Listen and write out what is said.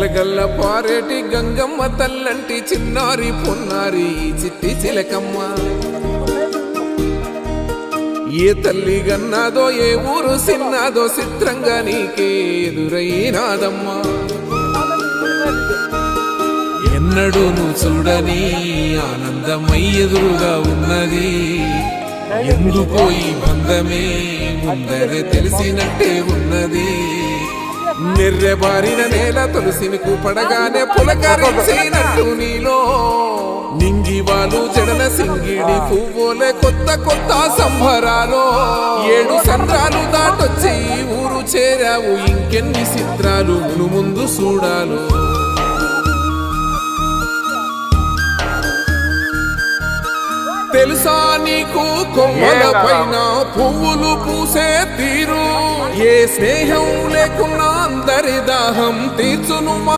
గలగల్ల పారేటి గంగమ్మ తల్లంటి చిన్నారి పొన్నారి చిట్టి చిలకమ్మ. ఏ తల్లి గన్నాదో ఏ ఊరు సిన్నాదో చిత్రంగా నీకే ఎదురైనాదమ్మా. ఎన్నడూ నువ్వు చూడని ఆనందమై ఎదురుగా ఉన్నది. ఎందుకో ఈ బంధమే ముందరే తెలిసినట్టే ఉన్నది. నిర్రెబారిన నేల తులసిని పడగానే పులకరించినట్టు నీలో నింగివాలు జడన సింగిడి పువ్వులే కొత్త కొత్త సంబరాలు. 7 సంద్రాలు దాటొచ్చి ఊరు చేరావు, ఇంకెన్ని చిత్రాలు ముందు చూడాలు. తెలుసా నీకు కొమ్మల పైన పువ్వులు పూసే తీరు, ఏ స్నేహం లేకున్నా అందరి దాహం తీర్చును.